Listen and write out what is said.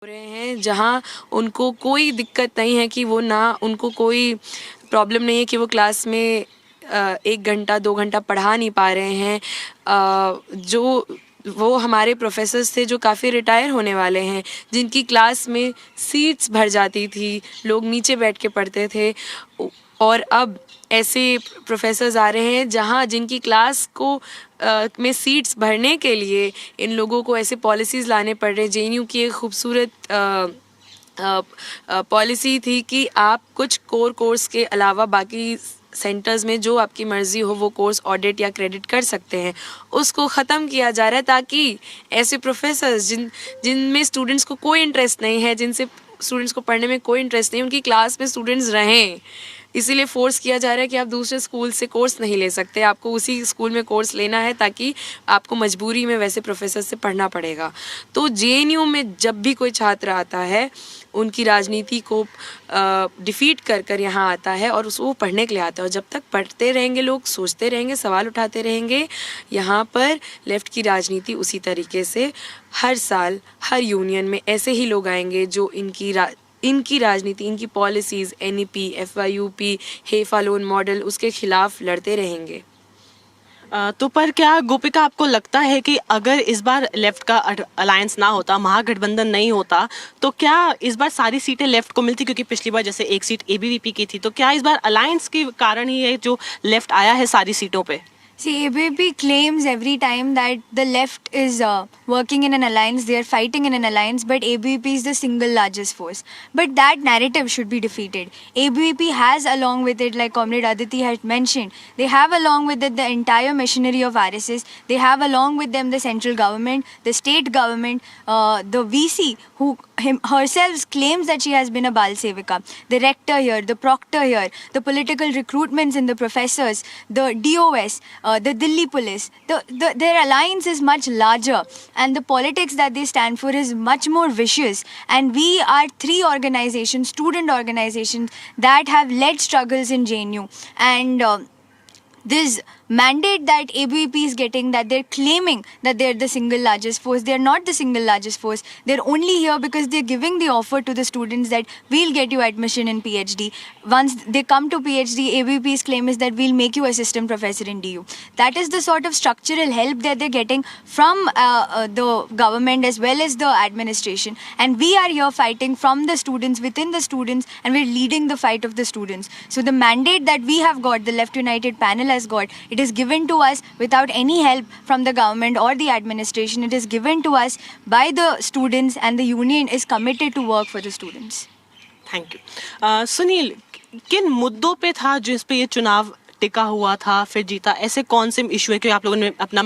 रहे हैं जहाँ उनको कोई दिक्कत नहीं है कि वो ना उनको कोई प्रॉब्लम नहीं है कि वो क्लास में 1 घंटा 2 घंटा पढ़ा नहीं पा रहे हैं। जो वो हमारे प्रोफेसर्स थे जो काफ़ी रिटायर होने वाले हैं, जिनकी क्लास में सीट्स भर जाती थी, लोग नीचे बैठ के पढ़ते थे, और अब ऐसे प्रोफेसर्स आ रहे हैं जहाँ जिनकी क्लास को में सीट्स भरने के लिए इन लोगों को ऐसे पॉलिसीज़ लाने पड़ रहे हैं। जेएनयू की एक खूबसूरत पॉलिसी थी कि आप कुछ कोर कोर्स के अलावा बाकी सेंटर्स में जो आपकी मर्ज़ी हो वो कोर्स ऑडिट या क्रेडिट कर सकते हैं, उसको ख़त्म किया जा रहा है ताकि ऐसे प्रोफेसर्स जिनमें स्टूडेंट्स को कोई इंटरेस्ट नहीं है, जिनसे स्टूडेंट्स को पढ़ने में कोई इंटरेस्ट नहीं, उनकी क्लास में स्टूडेंट्स रहें। इसीलिए फोर्स किया जा रहा है कि आप दूसरे स्कूल से कोर्स नहीं ले सकते, आपको उसी स्कूल में कोर्स लेना है, ताकि आपको मजबूरी में वैसे प्रोफेसर से पढ़ना पड़ेगा। तो जेएनयू में जब भी कोई छात्र आता है, उनकी राजनीति को डिफीट कर कर यहाँ आता है और उसको पढ़ने के लिए आता है, और जब तक पढ़ते रहेंगे लोग, सोचते रहेंगे, सवाल उठाते रहेंगे, यहाँ पर लेफ़्ट की राजनीति उसी तरीके से हर साल हर यूनियन में ऐसे ही लोग आएंगे जो इनकी राजनीति, इनकी पॉलिसीज़, एनईपी, एफवाईयूपी, हेफा लोन मॉडल, उसके खिलाफ लड़ते रहेंगे। तो पर क्या गोपिका आपको लगता है कि अगर इस बार लेफ्ट का अलायंस ना होता, महागठबंधन नहीं होता, तो क्या इस बार सारी सीटें लेफ्ट को मिलती? क्योंकि पिछली बार जैसे एक सीट एबीवीपी की थी, तो क्या इस बार अलायंस के कारण ही है जो लेफ्ट आया है सारी सीटों पे? See, ABP claims every time that the left is working in an alliance, they are fighting in an alliance, but ABP is the single largest force. But that narrative should be defeated. ABP has along with it, like Comrade Aditi had mentioned, they have along with it the entire machinery of RSS, they have along with them the central government, the state government, the VC who herself claims that she has been a Bal Sevika, the rector here, the proctor here, the political recruitments in the professors, the DOS, the Delhi police, their alliance is much larger, and the politics that they stand for is much more vicious. And we are 3 organizations, student organizations, that have led struggles in JNU. And this mandate that ABVP is getting, that they're claiming that they're the single largest force, they're not the single largest force. They're only here because they're giving the offer to the students that we'll get you admission in PhD. Once they come to PhD, ABVP's claim is that we'll make you assistant professor in DU. That is the sort of structural help that they're getting from the government as well as the administration. And we are here fighting from the students, within the students, and we're leading the fight of the students. So the mandate that we have got, the Left United panel has got, it is given to us without any help from the government or the administration. It is given to us by the students, and the union is committed to work for the students. Thank you. Sunil, किन मुद्दों पे था जिस पे ये चुनाव टिका हुआ था, फिर जीता? ऐसे कौन से इशू है कि आप लोगों ने अपना